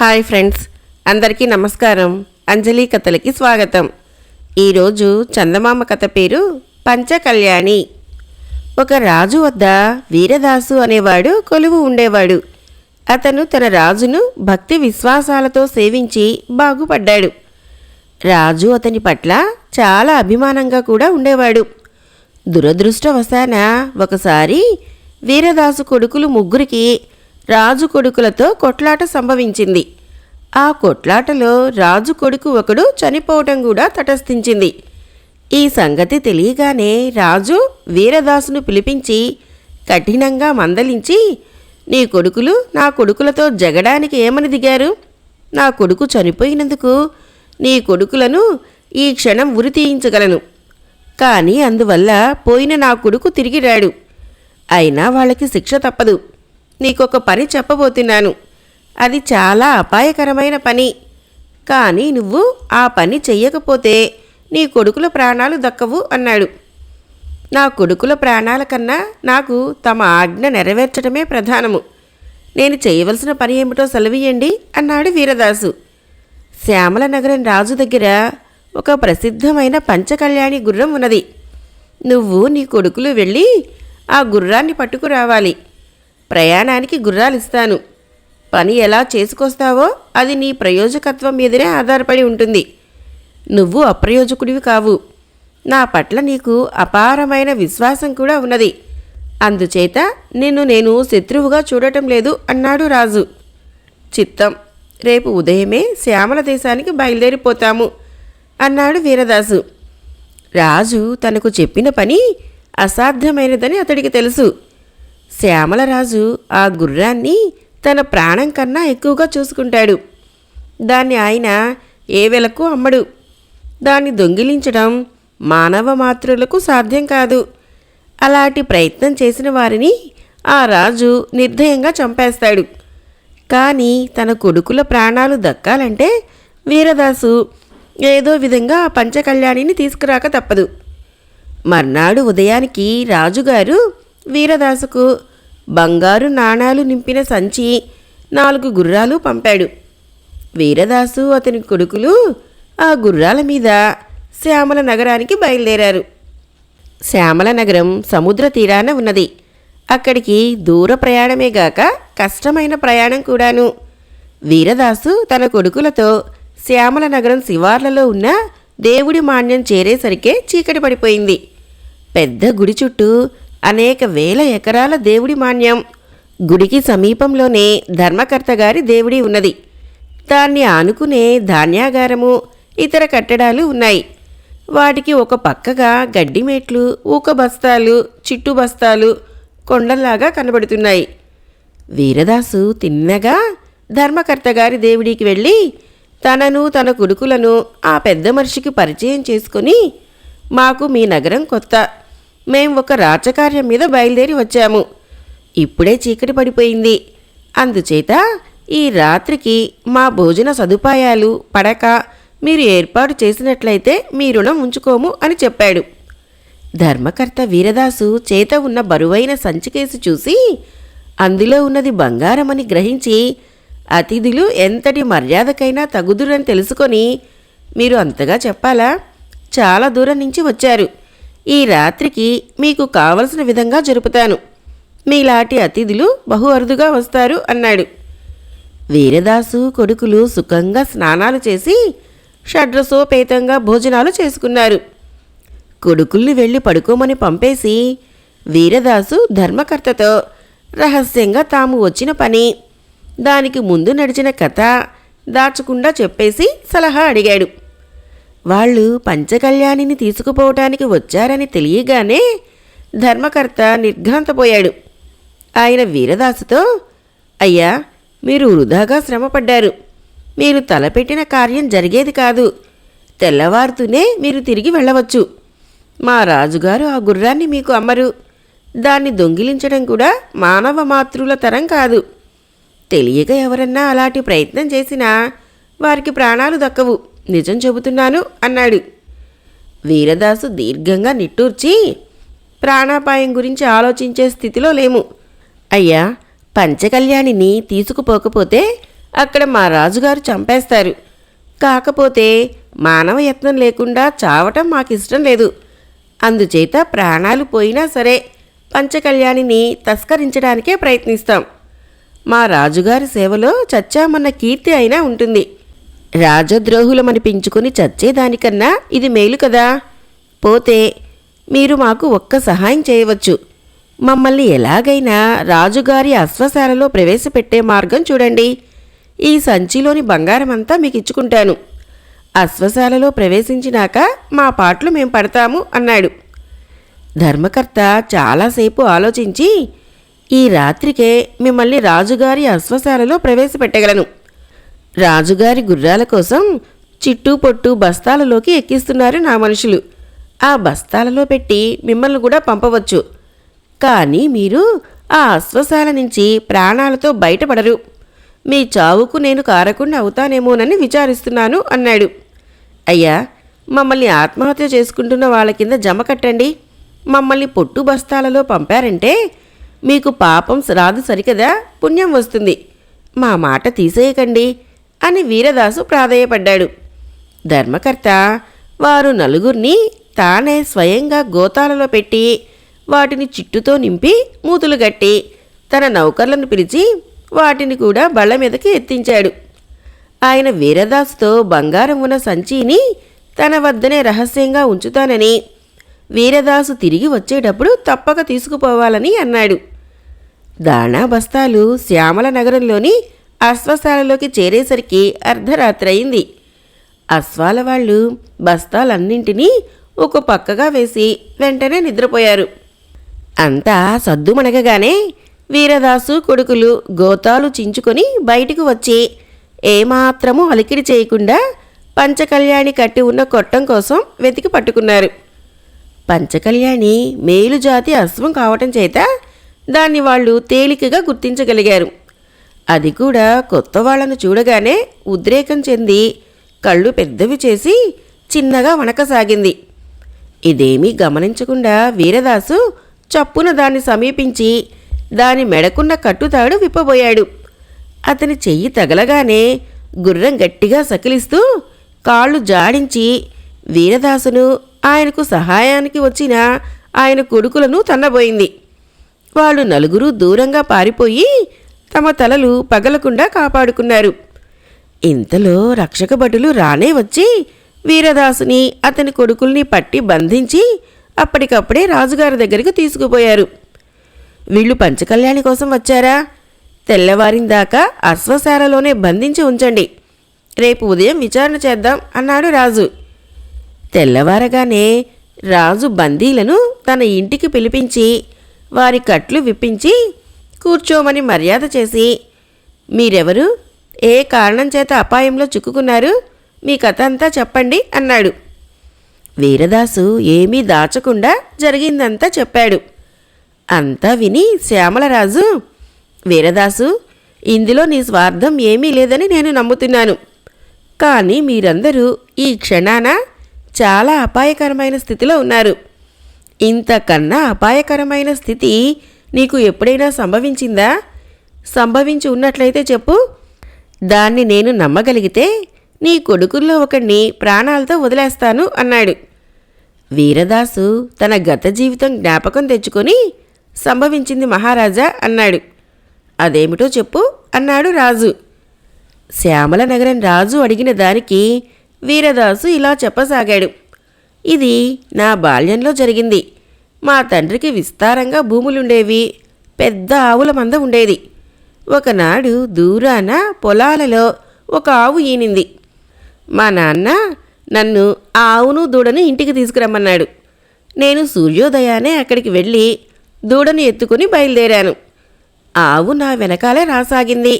Hi friends, అందరికీ నమస్కారం. అంజలి కథలకి స్వాగతం. ఈరోజు చందమామ కథ పేరు పంచకళ్యాణి. ఒక రాజు వద్ద వీరదాసు అనేవాడు కొలువు ఉండేవాడు. అతను తన రాజును భక్తి విశ్వాసాలతో సేవించి బాగుపడ్డాడు. రాజు అతని పట్ల చాలా అభిమానంగా కూడా ఉండేవాడు. దురదృష్టవశాన ఒకసారి వీరదాసు కొడుకులు ముగ్గురికి రాజు కొడుకులతో కొట్లాట సంభవించింది. ఆ కొట్లాటలో రాజు కొడుకు ఒకడు చనిపోవటం కూడా తటస్థించింది. ఈ సంగతి తెలియగానే రాజు వీరదాసును పిలిపించి కఠినంగా మందలించి, నీ కొడుకులు నా కొడుకులతో జగడానికి ఏమని దిగారు? నా కొడుకు చనిపోయినందుకు నీ కొడుకులను ఈ క్షణం ఉరి తీయించగలను, కానీ అందువల్ల పోయిన నా కొడుకు తిరిగి రాడు. అయినా వాళ్ళకి శిక్ష తప్పదు. నీకొక పని చెప్పబోతున్నాను. అది చాలా అపాయకరమైన పని. కానీ నువ్వు ఆ పని చెయ్యకపోతే నీ కొడుకుల ప్రాణాలు దక్కవు అన్నాడు. నా కొడుకుల ప్రాణాల కన్నా నాకు తమ ఆజ్ఞ నెరవేర్చడమే ప్రధానము. నేను చేయవలసిన పని ఏమిటో సెలవియండి అన్నాడు వీరదాసు. శ్యామల నగరం రాజు దగ్గర ఒక ప్రసిద్ధమైన పంచకళ్యాణి గుర్రం ఉన్నది. నువ్వు నీ కొడుకులు వెళ్ళి ఆ గుర్రాన్ని పట్టుకురావాలి. ప్రయాణానికి గుర్రాలిస్తాను. పని ఎలా చేసుకొస్తావో అది నీ ప్రయోజకత్వం మీదనే ఆధారపడి ఉంటుంది. నువ్వు అప్రయోజకుడివి కావు. నా పట్ల నీకు అపారమైన విశ్వాసం కూడా ఉన్నది. అందుచేత నేను శత్రువుగా చూడటం లేదు అన్నాడు రాజు. చిత్తం, రేపు ఉదయమే శ్యామల దేశానికి బయలుదేరిపోతాము అన్నాడు వీరదాసు. రాజు తనకు చెప్పిన పని అసాధ్యమైనదని అతడికి తెలుసు. శ్యామలరాజు ఆ గుర్రాన్ని తన ప్రాణం కన్నా ఎక్కువగా చూసుకుంటాడు. దాన్ని ఆయన ఏ వెలకు అమ్మడు. దాన్ని దొంగిలించడం మానవ మాతృలకు సాధ్యం కాదు. అలాంటి ప్రయత్నం చేసిన వారిని ఆ రాజు నిర్దయంగా చంపేస్తాడు. కానీ తన కొడుకుల ప్రాణాలు దక్కాలంటే వీరదాసు ఏదో విధంగా ఆ పంచకళ్యాణిని తీసుకురాక తప్పదు. మర్నాడు ఉదయానికి రాజుగారు వీరదాసుకు బంగారు నాణాలు నింపిన సంచి 4 గుర్రాలు పంపాడు. వీరదాసు అతని కొడుకులు ఆ గుర్రాల మీద శ్యామల నగరానికి బయలుదేరారు. శ్యామల నగరం సముద్ర తీరాన ఉన్నది. అక్కడికి దూర ప్రయాణమే గాక కష్టమైన ప్రయాణం కూడాను. వీరదాసు తన కొడుకులతో శ్యామల నగరం శివార్లలో ఉన్న దేవుడి మాన్యం చేరేసరికే చీకటి పడిపోయింది. పెద్ద గుడి చుట్టూ అనేక వేల ఎకరాల దేవుడి మాన్యం. గుడికి సమీపంలోనే ధర్మకర్త గారి దేవుడి ఉన్నది. దాన్ని ఆనుకునే ధాన్యాగారము, ఇతర కట్టడాలు ఉన్నాయి. వాటికి ఒక పక్కగా గడ్డిమేట్లు, ఊక బస్తాలు, చిట్టు బస్తాలు కొండల్లాగా కనబడుతున్నాయి. వీరదాసు తిన్నగా ధర్మకర్త గారి దేవుడికి వెళ్ళి తనను తన కొడుకులను ఆ పెద్ద మనిషికి పరిచయం చేసుకుని, మాకు మీ నగరం కొత్త, మేం ఒక రాచకార్యం మీద బయలుదేరి వచ్చాము. ఇప్పుడే చీకటి పడిపోయింది. అందుచేత ఈ రాత్రికి మా భోజన సదుపాయాలు, పడక మీరు ఏర్పాటు చేసినట్లయితే మీ రుణం ఉంచుకోము అని చెప్పాడు. ధర్మకర్త వీరదాసు చేత ఉన్న బరువైన సంచికేసి చూసి అందులో ఉన్నది బంగారమని గ్రహించి, అతిథులు ఎంతటి మర్యాదకైనా తగుదురని తెలుసుకొని, మీరు అంతగా చెప్పాలా? చాలా దూరం నుంచి వచ్చారు. ఈ రాత్రికి మీకు కావలసిన విధంగా జరుపుతాను. మీలాంటి అతిథులు బహు అరుదుగా వస్తారు అన్నాడు. వీరదాసు కొడుకులు సుఖంగా స్నానాలు చేసి షడ్రసోపేతంగా భోజనాలు చేసుకున్నారు. కొడుకుల్ని వెళ్ళి పడుకోమని పంపేసి వీరదాసు ధర్మకర్తతో రహస్యంగా తాము వచ్చిన పని, దానికి ముందు నడిచిన కథ దాచకుండా చెప్పేసి సలహా అడిగాడు. వాళ్ళు పంచకళ్యాణిని తీసుకుపోవటానికి వచ్చారని తెలియగానే ధర్మకర్త నిర్ఘాంతపోయాడు. ఆయన వీరదాసుతో, అయ్యా, మీరు వృధాగా శ్రమపడ్డారు. మీరు తలపెట్టిన కార్యం జరిగేది కాదు. తెల్లవారుతూనే మీరు తిరిగి వెళ్ళవచ్చు. మా రాజుగారు ఆ గుర్రాన్ని మీకు అమ్మరు. దాన్ని దొంగిలించడం కూడా మానవ మాతృల తరం కాదు. తెలియక ఎవరన్నా అలాంటి ప్రయత్నం చేసినా వారికి ప్రాణాలు దక్కవు. నిజం చెబుతున్నాను అన్నాడు. వీరదాసు దీర్ఘంగా నిట్టూర్చి, ప్రాణాపాయం గురించి ఆలోచించే స్థితిలో లేము. అయ్యా, పంచకళ్యాణిని తీసుకుపోకపోతే అక్కడ మా రాజుగారు చంపేస్తారు. కాకపోతే మానవ యత్నం లేకుండా చావటం మాకిష్టం లేదు. అందుచేత ప్రాణాలు పోయినా సరే పంచకళ్యాణిని తస్కరించడానికే ప్రయత్నిస్తాం. మా రాజుగారి సేవలో చచ్చామన్న కీర్తి అయినా ఉంటుంది. రాజద్రోహులమనిపించుకుని చచ్చేదానికన్నా ఇది మేలు కదా. పోతే మీరు మాకు ఒక్క సహాయం చేయవచ్చు. మమ్మల్ని ఎలాగైనా రాజుగారి అశ్వశాలలో ప్రవేశపెట్టే మార్గం చూడండి. ఈ సంచిలోని బంగారమంతా మీకు ఇచ్చుకుంటాను. అశ్వశాలలో ప్రవేశించినాక మా పాటలు మేం పడతాము అన్నాడు. ధర్మకర్త చాలాసేపు ఆలోచించి, ఈ రాత్రికే మిమ్మల్ని రాజుగారి అశ్వశాలలో ప్రవేశపెట్టగలను. రాజుగారి గుర్రాల కోసం చిట్టు పొట్టు బస్తాలలోకి ఎక్కిస్తున్నారు నా మనుషులు. ఆ బస్తాలలో పెట్టి మిమ్మల్ని కూడా పంపవచ్చు. కానీ మీరు ఆ అశ్వశాల నుంచి ప్రాణాలతో బయటపడరు. మీ చావుకు నేను కారకుండా అవుతానేమోనని విచారిస్తున్నాను అన్నాడు. అయ్యా, మమ్మల్ని ఆత్మహత్య చేసుకుంటున్న వాళ్ళ కింద జమ కట్టండి. మమ్మల్ని పొట్టు బస్తాలలో పంపారంటే మీకు పాపం రాదు సరికదా, పుణ్యం వస్తుంది. మా మాట తీసేయకండి అని వీరదాసు ప్రాధేయపడ్డాడు. ధర్మకర్త వారు నలుగురిని తానే స్వయంగా గోతాలలో పెట్టి వాటిని చిట్టుతో నింపి మూతులు గట్టి తన నౌకర్లను పిలిచి వాటిని కూడా బళ్ళ మీదకి ఎత్తించాడు. ఆయన వీరదాసుతో బంగారం ఉన్న సంచిని తన వద్దనే రహస్యంగా ఉంచుతానని, వీరదాసు తిరిగి వచ్చేటప్పుడు తప్పక తీసుకుపోవాలని అన్నాడు. దాణా బస్తాలు శ్యామల నగరంలోని అశ్వశాలలోకి చేరేసరికి అర్ధరాత్రయింది. అశ్వాల వాళ్ళు బస్తాలన్నింటినీ ఒక పక్కగా వేసి వెంటనే నిద్రపోయారు. అంతా సద్దుమణగగానే వీరదాసు కొడుకులు గోతాలు చించుకొని బయటికి వచ్చి ఏమాత్రమూ అలికిడి చేయకుండా పంచకళ్యాణి కట్టి ఉన్న కొట్టం కోసం వెతికి పట్టుకున్నారు. పంచకళ్యాణి మేలుజాతి అశ్వం కావటం చేత దాన్ని వాళ్ళు తేలికగా గుర్తించగలిగారు. అది కూడా కొత్త వాళ్లను చూడగానే ఉద్రేకం చెంది కళ్ళు పెద్దవి చేసి చిన్నగా వణకసాగింది. ఇదేమీ గమనించకుండా వీరదాసు చప్పున దాన్ని సమీపించి దాని మెడకున్న కట్టుతాడు విప్పబోయాడు. అతని చెయ్యి తగలగానే గుర్రం గట్టిగా సకిలిస్తూ కాళ్ళు జాడించి వీరదాసును, ఆయనకు సహాయానికి వచ్చిన ఆయన కొడుకులను తన్నబోయింది. వాళ్ళు నలుగురు దూరంగా పారిపోయి తమ తలలు పగలకుండా కాపాడుకున్నారు. ఇంతలో రక్షక భటులు రానే వచ్చి వీరదాసుని, అతని కొడుకుల్ని పట్టి బంధించి అప్పటికప్పుడే రాజుగారి దగ్గరికి తీసుకుపోయారు. వీళ్ళు పంచకళ్యాణి కోసం వచ్చారా? తెల్లవారిందాకా అశ్వశాలలోనే బంధించి ఉంచండి. రేపు ఉదయం విచారణ చేద్దాం అన్నాడు రాజు. తెల్లవారగానే రాజు బందీలను తన ఇంటికి పిలిపించి వారి కట్లు విప్పించి కూర్చోమని మర్యాద చేసి, మీరెవరు, ఏ కారణం చేత అపాయంలో చిక్కుకున్నారు, మీ కథ అంతా చెప్పండి అన్నాడు. వీరదాసు ఏమీ దాచకుండా జరిగిందంతా చెప్పాడు. అంతా విని శ్యామలరాజు, వీరదాసు, ఇందులో నీ స్వార్థం ఏమీ లేదని నేను నమ్ముతున్నాను. కానీ మీరందరూ ఈ క్షణాన చాలా అపాయకరమైన స్థితిలో ఉన్నారు. ఇంతకన్నా అపాయకరమైన స్థితి నీకు ఎప్పుడైనా సంభవించిందా? సంభవించి ఉన్నట్లయితే చెప్పు. దాన్ని నేను నమ్మగలిగితే నీ కొడుకుల్లో ఒకడిని ప్రాణాలతో వదిలేస్తాను అన్నాడు. వీరదాసు తన గత జీవితం జ్ఞాపకం తెచ్చుకొని, సంభవించింది మహారాజా అన్నాడు. అదేమిటో చెప్పు అన్నాడు రాజు. శ్యామల నగరం రాజు అడిగిన దానికి వీరదాసు ఇలా చెప్పసాగాడు. ఇది నా బాల్యంలో జరిగింది. మా తండ్రికి విస్తారంగా భూములుండేవి. పెద్ద ఆవుల మంద ఉండేది. ఒకనాడు దూరాన పొలాలలో ఒక ఆవు ఈనింది. మా నాన్న నన్ను ఆ ఆవును దూడను ఇంటికి తీసుకురమ్మన్నాడు. నేను సూర్యోదయానే అక్కడికి వెళ్ళి దూడను ఎత్తుకుని బయలుదేరాను. ఆవు నా వెనకాలే రాసాగింది.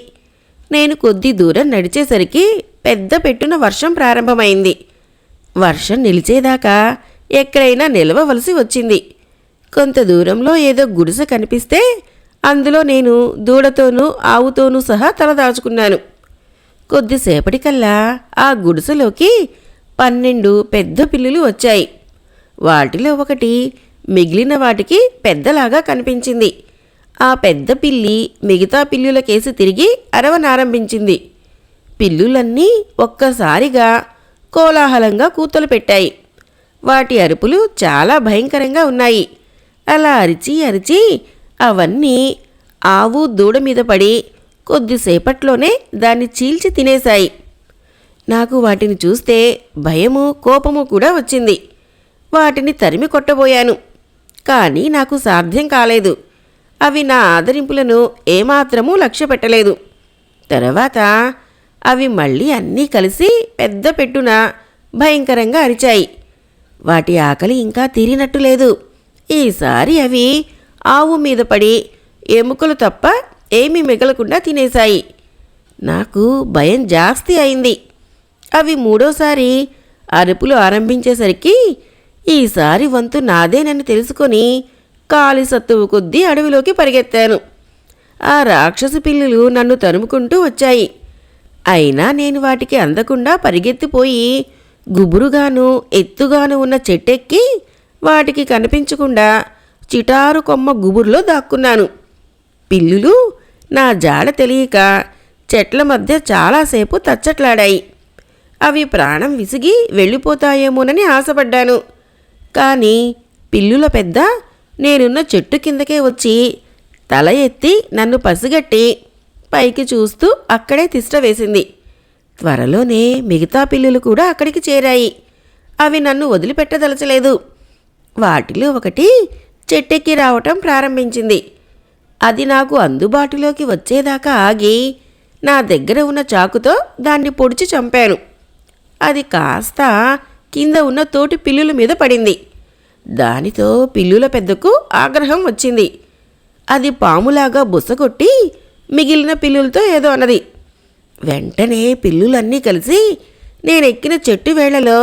నేను కొద్ది దూరం నడిచేసరికి పెద్ద పెట్టున వర్షం ప్రారంభమైంది. వర్షం నిలిచేదాకా ఎక్కడైనా నిలవవలసి వచ్చింది. కొంత దూరంలో ఏదో గుడిసె కనిపిస్తే అందులో నేను దూడతోనూ ఆవుతోనూ సహా తలదాచుకున్నాను. కొద్దిసేపటికల్లా ఆ గుడిసెలోకి 12 పెద్ద పిల్లులు వచ్చాయి. వాటిలో ఒకటి మిగిలిన వాటికి పెద్దలాగా కనిపించింది. ఆ పెద్ద పిల్లి మిగతా పిల్లుల కేసి తిరిగి అరవనారంభించింది. పిల్లులన్నీ ఒక్కసారిగా కోలాహలంగా కూతలు పెట్టాయి. వాటి అరుపులు చాలా భయంకరంగా ఉన్నాయి. అలా అరిచి అరిచి అవన్నీ ఆవు దూడ మీద పడి కొద్దిసేపట్లోనే దాన్ని చీల్చి తినేశాయి. నాకు వాటిని చూస్తే భయము కోపము కూడా వచ్చింది. వాటిని తరిమి కొట్టబోయాను. కానీ నాకు సాధ్యం కాలేదు. అవి నా ఆదరింపులను ఏమాత్రమూ లక్ష్య పెట్టలేదు. తర్వాత అవి మళ్ళీ అన్నీ కలిసి పెద్ద పెట్టున భయంకరంగా అరిచాయి. వాటి ఆకలి ఇంకా తీరినట్టు లేదు. ఈసారి అవి ఆవు మీద పడి ఎముకలు తప్ప ఏమీ మిగలకుండా తినేశాయి. నాకు భయం జాస్తి అయింది. అవి మూడోసారి అరుపులు ఆరంభించేసరికి ఈసారి వంతు నాదేనని తెలుసుకొని కాలి సత్తువు కొద్దీ అడవిలోకి పరిగెత్తాను. ఆ రాక్షసు పిల్లులు నన్ను తరుముకుంటూ వచ్చాయి. అయినా నేను వాటికి అందకుండా పరిగెత్తిపోయి గుబురుగాను ఎత్తుగాను ఉన్న చెట్టెక్కి వాటికి కనిపించకుండా చిటారు కొమ్మ గుబురులో దాక్కున్నాను. పిల్లులు నా జాడ తెలియక చెట్ల మధ్య చాలాసేపు తచ్చట్లాడాయి. అవి ప్రాణం విసిగి వెళ్ళిపోతాయేమోనని ఆశపడ్డాను. కానీ పిల్లుల పెద్ద నేనున్న చెట్టు కిందకే వచ్చి తల ఎత్తి నన్ను పసిగట్టి పైకి చూస్తూ అక్కడే తిష్ట వేసింది. త్వరలోనే మిగతా పిల్లులు కూడా అక్కడికి చేరాయి. అవి నన్ను వదిలిపెట్టదలచలేదు. వాటిలో ఒకటి చెట్టెక్కి రావటం ప్రారంభించింది. అది నాకు అందుబాటులోకి వచ్చేదాకా ఆగి నా దగ్గర ఉన్న చాకుతో దాన్ని పొడిచి చంపాను. అది కాస్త కింద ఉన్న తోటి పిల్లుల మీద పడింది. దానితో పిల్లుల పెద్దకు ఆగ్రహం వచ్చింది. అది పాములాగా బుసగొట్టి మిగిలిన పిల్లులతో ఏదో అన్నది. వెంటనే పిల్లులన్నీ కలిసి నేనెక్కిన చెట్టు వేళ్లలో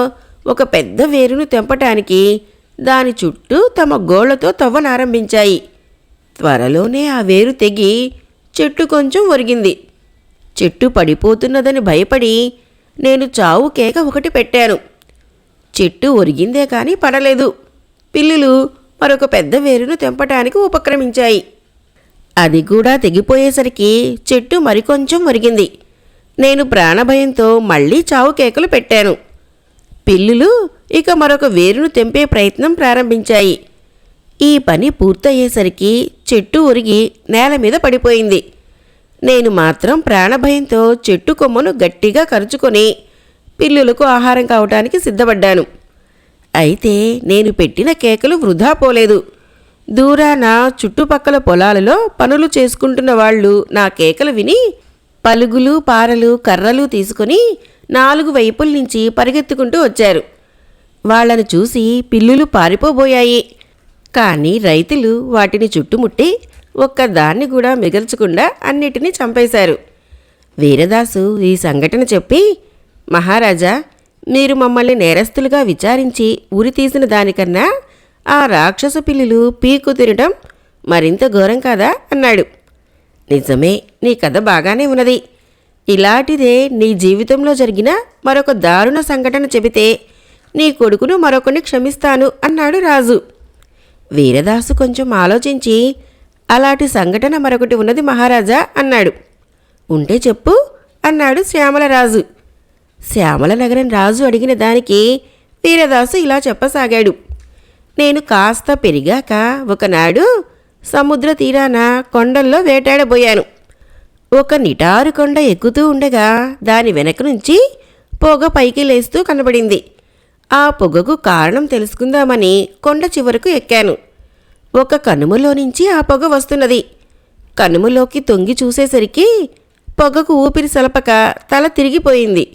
ఒక పెద్ద వేరును తెంపటానికి దాని చుట్టూ తమ గోళ్లతో తవ్వనారంభించాయి. త్వరలోనే ఆ వేరు తెగి చెట్టు కొంచెం ఒరిగింది. చెట్టు పడిపోతున్నదని భయపడి నేను చావు కేక ఒకటి పెట్టాను. చెట్టు ఒరిగిందే కానీ పడలేదు. పిల్లులు మరొక పెద్ద వేరును తెంపటానికి ఉపక్రమించాయి. అది కూడా తెగిపోయేసరికి చెట్టు మరికొంచెం ఒరిగింది. నేను ప్రాణభయంతో మళ్ళీ చావు కేకలు పెట్టాను. పిల్లులు ఇక మరొక వేరును తెంపే ప్రయత్నం ప్రారంభించాయి. ఈ పని పూర్తయ్యేసరికి చెట్టు ఒరిగి నేల మీద పడిపోయింది. నేను మాత్రం ప్రాణభయంతో చెట్టు కొమ్మను గట్టిగా కరుచుకొని పిల్లులకు ఆహారం కావటానికి సిద్ధపడ్డాను. అయితే నేను పెట్టిన కేకలు వృధా పోలేదు. దూరాన చుట్టుపక్కల పొలాలలో పనులు చేసుకుంటున్న వాళ్ళు నా కేకలు విని పలుగులు పారలు కర్రలు తీసుకొని 4 వైపుల నుంచి పరిగెత్తుకుంటూ వచ్చారు. వాళ్లను చూసి పిల్లులు పారిపోబోయాయి. కానీ రైతులు వాటిని చుట్టుముట్టి ఒక్కదాన్ని కూడా మిగల్చకుండా అన్నిటినీ చంపేశారు. వీరదాసు ఈ సంఘటన చెప్పి, మహారాజా, మీరు మమ్మల్ని నేరస్తులుగా విచారించి ఉరి తీసిన దానికన్నా ఆ రాక్షస పిల్లులు పీకు తినడం మరింత ఘోరం కాదా అన్నాడు. నిజమే, నీ కథ బాగానే ఉన్నది. ఇలాంటిదే నీ జీవితంలో జరిగిన మరొక దారుణ సంఘటన చెబితే నీ కొడుకును మరొకరిని క్షమిస్తాను అన్నాడు రాజు. వీరదాసు కొంచెం ఆలోచించి, అలాంటి సంఘటన మరొకటి ఉన్నది మహారాజా అన్నాడు. ఉంటే చెప్పు అన్నాడు శ్యామలరాజు. శ్యామల నగరం రాజు అడిగిన దానికి వీరదాసు ఇలా చెప్పసాగాడు. నేను కాస్త పెరిగాక ఒకనాడు సముద్ర తీరాన కొండల్లో వేటాడబోయాను. ఒక నిటారు కొండ ఎక్కుతూ ఉండగా దాని వెనక నుంచి పొగ పైకి లేస్తూ కనబడింది. ఆ పొగకు కారణం తెలుసుకుందామని కొండ చివరకు ఎక్కాను. ఒక కనుమలో నుంచి ఆ పొగ వస్తున్నది. కనుమలోకి తొంగి చూసేసరికి పొగకు ఊపిరి సలపక తల తిరిగిపోయింది.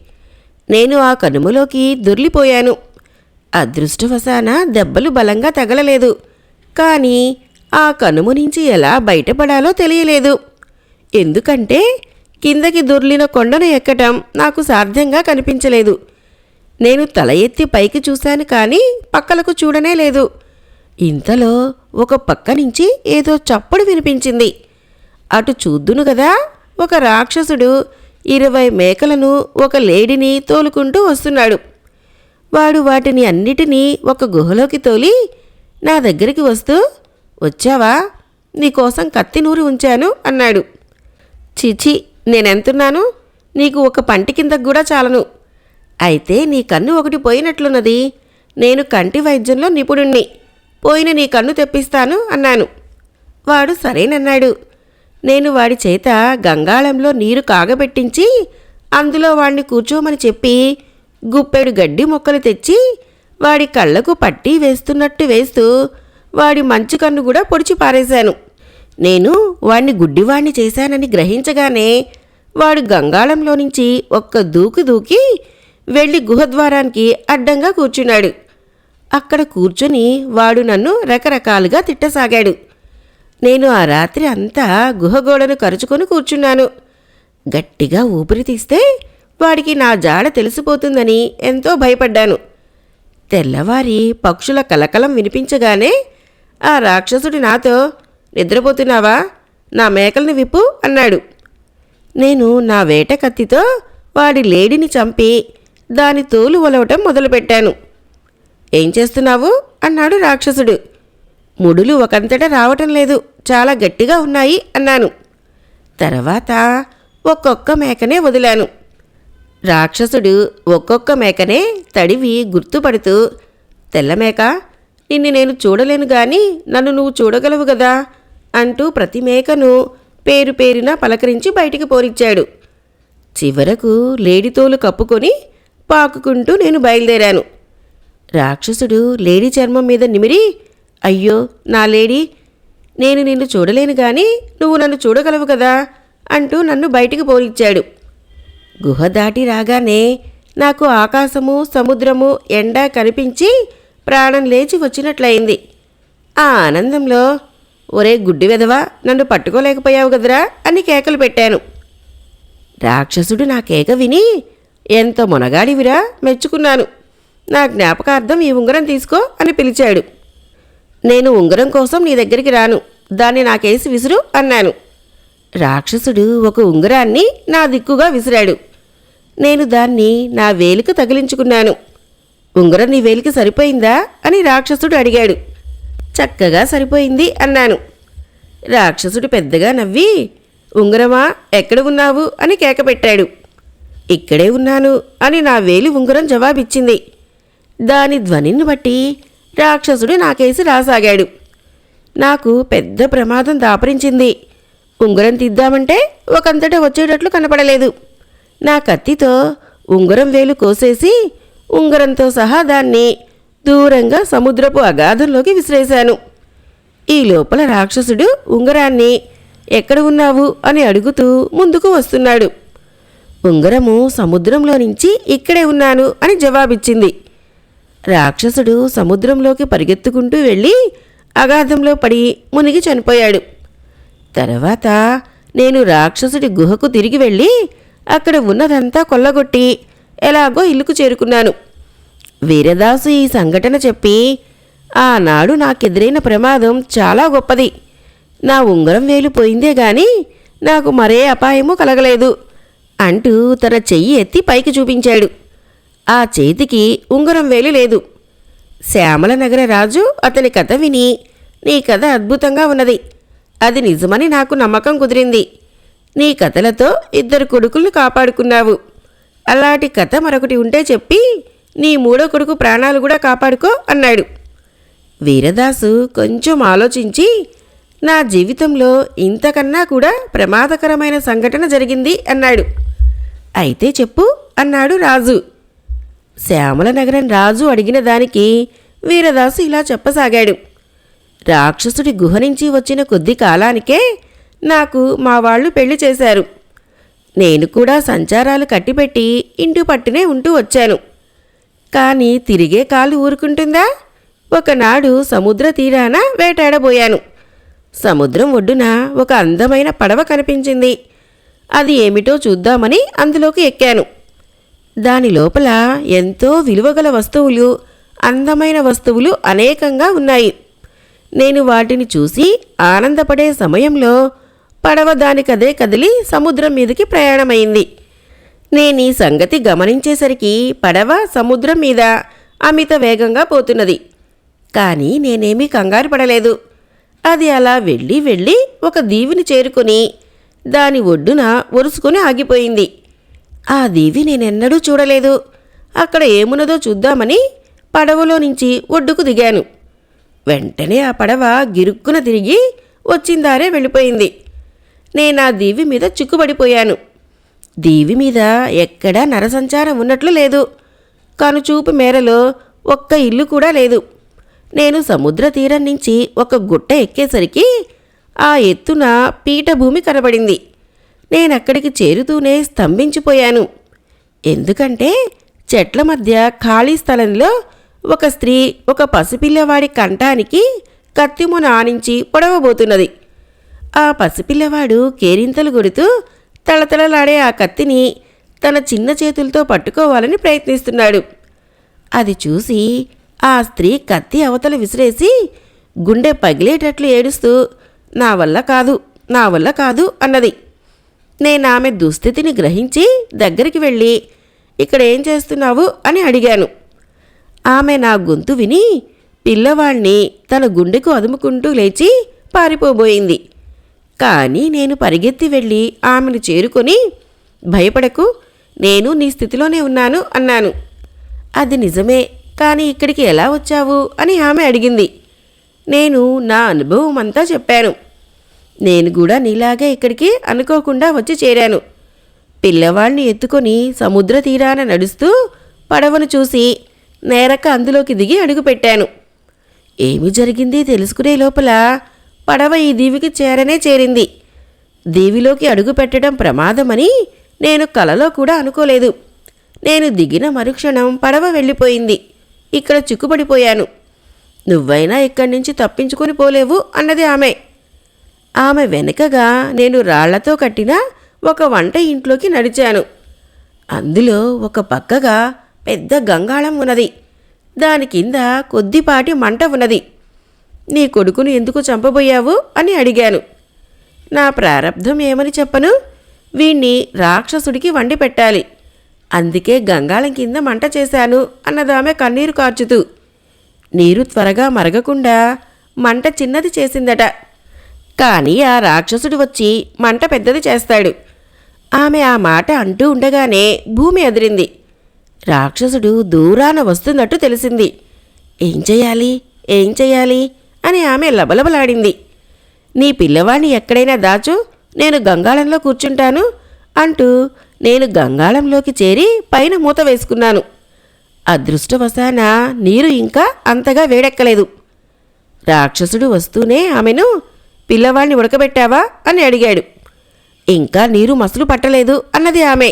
నేను ఆ కనుమలోకి దొర్లిపోయాను. అదృష్టవశాన దెబ్బలు బలంగా తగలలేదు. కానీ ఆ కనుమ నుంచి ఎలా బయటపడాలో తెలియలేదు. ఎందుకంటే కిందకి దొర్లిన కొండను ఎక్కటం నాకు సాధ్యంగా కనిపించలేదు. నేను తల ఎత్తి పైకి చూశాను కానీ పక్కలకు చూడనే లేదు. ఇంతలో ఒక పక్క నుంచి ఏదో చప్పుడు వినిపించింది. అటు చూద్దును గదా, ఒక రాక్షసుడు 20 మేకలను ఒక లేడిని తోలుకుంటూ వస్తున్నాడు. వాడు వాటిని అన్నిటినీ ఒక గుహలోకి తోలి నా దగ్గరికి వస్తూ, వచ్చావా, నీకోసం కత్తి నూరి ఉంచాను అన్నాడు. చిచి, నేనెంతున్నాను? నీకు ఒక పంటి కిందకు కూడా చాలను. అయితే నీ కన్ను ఒకటి పోయినట్లున్నది. నేను కంటి వైద్యంలో నిపుణుణ్ణి. పోయిన నీ కన్ను తెప్పిస్తాను అన్నాను. వాడు సరేనన్నాడు. నేను వాడి చేత గంగాళంలో నీరు కాగబెట్టించి అందులో వాణ్ణి కూర్చోమని చెప్పి గుప్పెడు గడ్డి మొక్కలు తెచ్చి వాడి కళ్ళకు పట్టీ వేస్తున్నట్టు వేస్తూ వాడి మంచు కన్ను కూడా పొడిచి పారేశాను. నేను వాణ్ణి గుడ్డివాణ్ణి చేశానని గ్రహించగానే వాడు గంగాళంలో నుంచి ఒక్క దూకి దూకి వెళ్ళి గుహద్వారానికి అడ్డంగా కూర్చున్నాడు. అక్కడ కూర్చుని వాడు నన్ను రకరకాలుగా తిట్టసాగాడు. నేను ఆ రాత్రి అంతా గుహగోడను కరుచుకొని కూర్చున్నాను. గట్టిగా ఊపిరి తీస్తే వాడికి నా జాడ తెలిసిపోతుందని ఎంతో భయపడ్డాను. తెల్లవారి పక్షుల కలకలం వినిపించగానే ఆ రాక్షసుడు నాతో, నిద్రపోతున్నావా? నా మేకల్ని విప్పు అన్నాడు. నేను నా వేట కత్తితో వాడి లేడిని చంపి దాని తోలు ఒలవటం మొదలుపెట్టాను. ఏం చేస్తున్నావు అన్నాడు రాక్షసుడు. ముడులు ఒకంతటా రావటం లేదు, చాలా గట్టిగా ఉన్నాయి అన్నాను. తర్వాత ఒక్కొక్క మేకనే వదిలాను. రాక్షసుడు ఒక్కొక్క మేకనే తడివి గుర్తుపడుతూ, తెల్లమేక, నిన్ను నేను చూడలేను గాని నన్ను నువ్వు చూడగలవు గదా అంటూ ప్రతి మేకను పేరు పేరున పలకరించి బయటికి పోనిచ్చాడు. చివరకు లేడితోలు కప్పుకొని పాకుకుంటూ నేను బయలుదేరాను. రాక్షసుడు లేడీ చర్మం మీద నిమిరి, అయ్యో నా లేడీ, నేను నిన్ను చూడలేను గాని నువ్వు నన్ను చూడగలవు కదా అంటూ నన్ను బయటికి పోనిచ్చాడు. గుహ దాటి రాగానే నాకు ఆకాశము, సముద్రము, ఎండ కనిపించి ప్రాణం లేచి వచ్చినట్లయింది. ఆ ఆనందంలో, ఒరే గుడ్డి వెధవా, నన్ను పట్టుకోలేకపోయావు కదరా అని కేకలు పెట్టాను. రాక్షసుడు నా కేక విని, ఎంత మొనగాడివిరా, మెచ్చుకున్నాను. నా జ్ఞాపకార్థం ఈ ఉంగరం తీసుకో అని పిలిచాడు. నేను ఉంగరం కోసం నీ దగ్గరికి రాను, దాన్ని నాకేసి విసురు అన్నాను. రాక్షసుడు ఒక ఉంగరాన్ని నా దిక్కుగా విసిరాడు. నేను దాన్ని నా వేలికి తగిలించుకున్నాను. ఉంగరం నీ వేలికి సరిపోయిందా అని రాక్షసుడు అడిగాడు. చక్కగా సరిపోయింది అన్నాను. రాక్షసుడు పెద్దగా నవ్వి, ఉంగరమా, ఎక్కడ ఉన్నావు అని కేకపెట్టాడు. ఇక్కడే ఉన్నాను అని నా వేలి ఉంగరం జవాబిచ్చింది. దాని ధ్వనిని బట్టి రాక్షసుడు నాకేసి రాసాగాడు. నాకు పెద్ద ప్రమాదం దాపరించింది. ఉంగరం తీద్దామంటే ఒకంతటా వచ్చేటట్లు కనపడలేదు. నా కత్తితో ఉంగరం వేలు కోసేసి ఉంగరంతో సహా దాన్ని దూరంగా సముద్రపు అగాధంలోకి విసిరేశాను. ఈ లోపల రాక్షసుడు ఉంగరాన్ని ఎక్కడ ఉన్నావు అని అడుగుతూ ముందుకు వస్తున్నాడు. ఉంగరము సముద్రంలో నుంచి ఇక్కడే ఉన్నాను అని జవాబిచ్చింది. రాక్షసుడు సముద్రంలోకి పరిగెత్తుకుంటూ వెళ్ళి అగాధంలో పడి మునిగి చనిపోయాడు. తర్వాత నేను రాక్షసుడి గుహకు తిరిగి వెళ్ళి అక్కడ ఉన్నదంతా కొల్లగొట్టి ఎలాగో ఇల్లుకు చేరుకున్నాను. వీరదాసు ఈ సంఘటన చెప్పి, ఆనాడు నాకెదురైన ప్రమాదం చాలా గొప్పది. నా ఉంగరం వేలు పోయిందే గాని నాకు మరే అపాయమూ కలగలేదు అంటూ తన చెయ్యి ఎత్తి పైకి చూపించాడు. ఆ చేతికి ఉంగరం వేలు లేదు. శ్యామల నగర రాజు అతని కథ విని, నీ కథ అద్భుతంగా ఉన్నది, అది నిజమని నాకు నమ్మకం కుదిరింది. నీ కథలతో 2 కొడుకుల్ని కాపాడుకున్నావు. అలాంటి కథ మరొకటి ఉంటే చెప్పి నీ 3వ కొడుకు ప్రాణాలు కూడా కాపాడుకో అన్నాడు. వీరదాసు కొంచెం ఆలోచించి, నా జీవితంలో ఇంతకన్నా కూడా ప్రమాదకరమైన సంఘటన జరిగింది అన్నాడు. అయితే చెప్పు అన్నాడు రాజు. శ్యామల నగరం రాజు అడిగిన దానికి వీరదాసు ఇలా చెప్పసాగాడు. రాక్షసుడి గుహ నుంచి వచ్చిన కొద్ది కాలానికే నాకు మా వాళ్ళు పెళ్లి చేశారు. నేను కూడా సంచారాలు కట్టిపెట్టి ఇంటి పట్టునే ఉంటూ వచ్చాను. కానీ తిరిగే కాలు ఊరుకుంటుందా? ఒకనాడు సముద్ర తీరాన వేటాడబోయాను. సముద్రం ఒడ్డున ఒక అందమైన పడవ కనిపించింది. అది ఏమిటో చూద్దామని అందులోకి ఎక్కాను. దాని లోపల ఎంతో విలువగల వస్తువులు, అందమైన వస్తువులు అనేకంగా ఉన్నాయి. నేను వాటిని చూసి ఆనందపడే సమయంలో పడవ దానికదే కదిలి సముద్రం మీదకి ప్రయాణమైంది. నేనీ సంగతి గమనించేసరికి పడవ సముద్రం మీద అమిత వేగంగా పోతున్నది. కానీ నేనేమీ కంగారు పడలేదు. అది అలా వెళ్ళి వెళ్ళి ఒక దీవిని చేరుకొని దాని ఒడ్డున ఒరుసుకొని ఆగిపోయింది. ఆ దీవి నేనెన్నడూ చూడలేదు. అక్కడ ఏమున్నదో చూద్దామని పడవలో నుంచి ఒడ్డుకు దిగాను. వెంటనే ఆ పడవ గిరుక్కున తిరిగి వచ్చిందారే వెళ్ళిపోయింది. నేనా దీవి మీద చిక్కుబడిపోయాను. దీవి మీద ఎక్కడా నరసంచారం ఉన్నట్లు లేదు. కనుచూపు మేరలో ఒక్క ఇల్లు కూడా లేదు. నేను సముద్ర తీరం నుంచి ఒక గుట్ట ఎక్కేసరికి ఆ ఎత్తున పీఠభూమి కనబడింది. నేనక్కడికి చేరుతూనే స్తంభించిపోయాను. ఎందుకంటే చెట్ల మధ్య ఖాళీ స్థలంలో ఒక స్త్రీ ఒక పసిపిల్లవాడి కంఠానికి కత్తిమున ఆనించి పొడవబోతున్నది. ఆ పసిపిల్లవాడు కేరింతలు కొడుతూ తళతళలాడే ఆ కత్తిని తన చిన్న చేతులతో పట్టుకోవాలని ప్రయత్నిస్తున్నాడు. అది చూసి ఆ స్త్రీ కత్తి అవతల విసిరేసి గుండె పగిలేటట్లు ఏడుస్తూ నా వల్ల కాదు, నా వల్ల కాదు అన్నది. నేనామె దుస్థితిని గ్రహించి దగ్గరికి వెళ్ళి ఇక్కడేం చేస్తున్నావు అని అడిగాను. ఆమె నా గొంతు విని పిల్లవాణ్ణి తన గుండెకు అదుముకుంటూ లేచి పారిపోబోయింది. కానీ నేను పరిగెత్తి వెళ్ళి ఆమెను చేరుకొని భయపడకు, నేను నీ స్థితిలోనే ఉన్నాను అన్నాను. అది నిజమే, కానీ ఇక్కడికి ఎలా వచ్చావు అని ఆమె అడిగింది. నేను నా అనుభవం అంతా చెప్పాను. నేను కూడా నీలాగే ఇక్కడికి అనుకోకుండా వచ్చి చేరాను. పిల్లవాడిని ఎత్తుకొని సముద్ర తీరాన నడుస్తూ పడవను చూసి నేరక అందులోకి దిగి అడుగుపెట్టాను. ఏమి జరిగింది తెలుసుకునే లోపల పడవ ఈ దీవికి చేరింది. దీవిలోకి అడుగు పెట్టడం ప్రమాదమని నేను కలలో కూడా అనుకోలేదు. నేను దిగిన మరుక్షణం పడవ వెళ్ళిపోయింది. ఇక్కడ చిక్కుపడిపోయాను. నువ్వైనా ఇక్కడి నుంచి తప్పించుకొని పోలేవు అన్నది ఆమె. ఆమె వెనుకగా నేను రాళ్లతో కట్టిన ఒక వంట ఇంట్లోకి నడిచాను. అందులో ఒక పక్కగా పెద్ద గంగాళం ఉన్నది. దాని కింద కొద్దిపాటి మంట ఉన్నది. నీ కొడుకును ఎందుకు చంపబోయావు అని అడిగాను. నా ప్రారబ్ధం ఏమని చెప్పను? వీణ్ణి రాక్షసుడికి వండి పెట్టాలి, అందుకే గంగాళం కింద మంట చేశాను అన్నదామె కన్నీరు కార్చుతూ. నీరు త్వరగా మరగకుండా మంట చిన్నది చేసిందట. కానీ ఆ రాక్షసుడు వచ్చి మంట పెద్దది చేస్తాడు. ఆమె ఆ మాట అంటూ ఉండగానే భూమి అదిరింది. రాక్షసుడు దూరాన వస్తున్నట్టు తెలిసింది. ఏం చెయ్యాలి అని ఆమె లబలబలాడింది. నీ పిల్లవాణ్ణి ఎక్కడైనా దాచు, నేను గంగాళంలో కూర్చుంటాను అంటూ నేను గంగాళంలోకి చేరి పైన మూత వేసుకున్నాను. అదృష్టవశాన నీరు ఇంకా అంతగా వేడెక్కలేదు. రాక్షసుడు వస్తూనే ఆమెను పిల్లవాణ్ణి ఉడకబెట్టావా అని అడిగాడు. ఇంకా నీరు మసులు పట్టలేదు అన్నది ఆమె.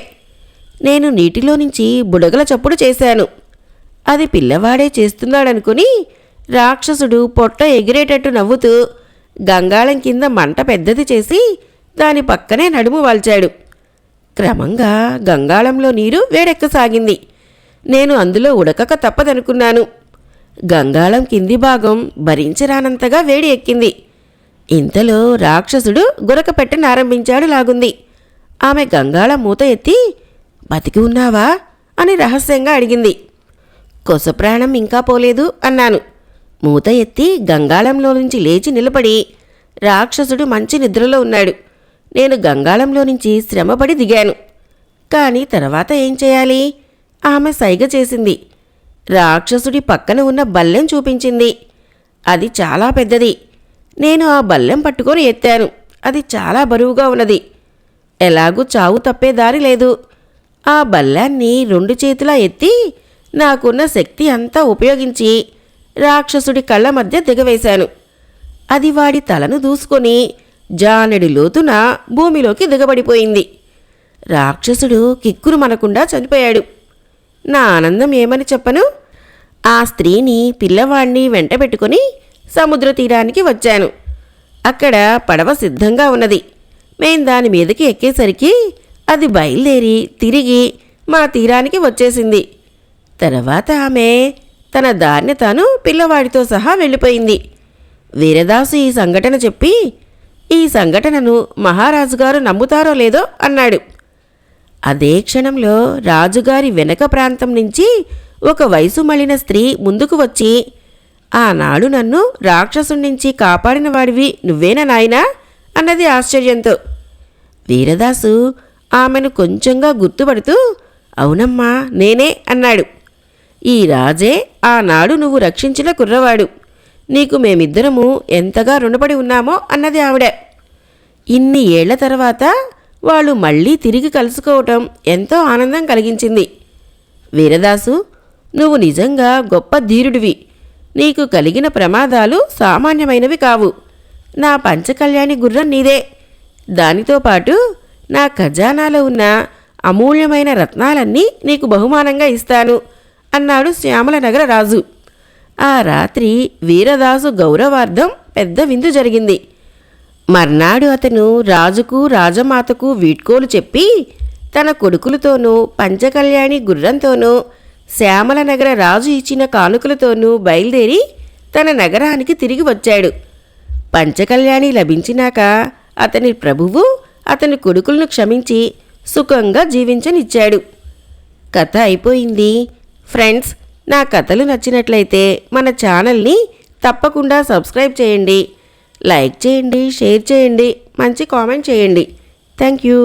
నేను నీటిలో నుంచి బుడగల చప్పుడు చేశాను. అది పిల్లవాడే చేస్తున్నాడనుకుని రాక్షసుడు పొట్ట ఎగిరేటట్టు నవ్వుతూ గంగాళం కింద మంట పెద్దది చేసి దాని పక్కనే నడుము వాల్చాడు. క్రమంగా గంగాళంలో నీరు వేడెక్కసాగింది. నేను అందులో ఉడకక తప్పదనుకున్నాను. గంగాళం కింది భాగం భరించరానంతగా వేడి ఎక్కింది. ఇంతలో రాక్షసుడు గురక పెట్టనారంభించాడు లాగుంది. ఆమె గంగాళం మూత ఎత్తి బతికి ఉన్నావా అని రహస్యంగా అడిగింది. కొసప్రాణం ఇంకా పోలేదు అన్నాను. మూత ఎత్తి గంగాళంలో నుంచి లేచి నిలబడి రాక్షసుడు మంచి నిద్రలో ఉన్నాడు. నేను గంగాళంలో నుంచి శ్రమపడి దిగాను. కానీ తర్వాత ఏం చేయాలి? ఆమె సైగ చేసింది. రాక్షసుడి పక్కన ఉన్న బల్లెం చూపించింది. అది చాలా పెద్దది. నేను ఆ బల్లెం పట్టుకొని ఎత్తాను. అది చాలా బరువుగా ఉన్నది. ఎలాగూ చావు తప్పే దారి లేదు. ఆ బల్లాన్ని 2 చేతులా ఎత్తి నాకున్న శక్తి అంతా ఉపయోగించి రాక్షసుడి కళ్ళ మధ్య దిగవేశాను. అది వాడి తలను దూసుకొని జానెడి లోతున భూమిలోకి దిగబడిపోయింది. రాక్షసుడు కిక్కురు మనకుండా చనిపోయాడు. నా ఆనందం ఏమని చెప్పను? ఆ స్త్రీని పిల్లవాణ్ణి వెంట పెట్టుకుని సముద్ర తీరానికి వచ్చాను. అక్కడ పడవ సిద్ధంగా ఉన్నది. మేం దాని మీదకి ఎక్కేసరికి అది బయలుదేరి తిరిగి మా తీరానికి వచ్చేసింది. తర్వాత ఆమె తన దారిని తాను పిల్లవాడితో సహా వెళ్ళిపోయింది. వీరదాసు ఈ సంఘటన చెప్పి, ఈ సంఘటనను మహారాజుగారు నమ్ముతారో లేదో అన్నాడు. అదే క్షణంలో రాజుగారి వెనక ప్రాంతం నుంచి ఒక వయసు మళ్ళిన స్త్రీ ముందుకు వచ్చి, ఆనాడు నన్ను రాక్షసుడి నుంచి కాపాడిన వాడివి నువ్వేనా నాయనా అన్నది ఆశ్చర్యంతో. వీరదాసు ఆమెను కొంచెంగా గుర్తుపడుతూ అవునమ్మా నేనే అన్నాడు. ఈ రాజే ఆనాడు నువ్వు రక్షించిన కుర్రవాడు. నీకు మేమిద్దరము ఎంతగా రుణపడి ఉన్నామో అన్నది ఆవిడ. ఇన్ని ఏళ్ల తర్వాత వాళ్ళు మళ్ళీ తిరిగి కలుసుకోవటం ఎంతో ఆనందం కలిగించింది. వీరదాసు, నువ్వు నిజంగా గొప్ప ధీరుడివి. నీకు కలిగిన ప్రమాదాలు సామాన్యమైనవి కావు. నా పంచకళ్యాణి గుర్రం నీదే. దానితో పాటు నా ఖజానాలో ఉన్న అమూల్యమైన రత్నాలన్నీ నీకు బహుమానంగా ఇస్తాను అన్నాడు శ్యామలనగర రాజు. ఆ రాత్రి వీరదాసు గౌరవార్థం పెద్ద విందు జరిగింది. మర్నాడు అతను రాజుకు రాజమాతకు వీడ్కోలు చెప్పి తన కొడుకులతోనూ పంచకళ్యాణి గుర్రంతోనూ శ్యామలనగర రాజు ఇచ్చిన కానుకలతోనూ బయలుదేరి తన నగరానికి తిరిగి వచ్చాడు. పంచకళ్యాణి లభించినాక అతని ప్రభువు అతని కొడుకులను క్షమించి సుఖంగా జీవించనిచ్చాడు. కథ అయిపోయింది. ఫ్రెండ్స్, నా కథలు నచ్చినట్లయితే మన ఛానల్ని తప్పకుండా సబ్స్క్రైబ్ చేయండి, లైక్ చేయండి, షేర్ చేయండి, మంచి కామెంట్ చేయండి. Thank you.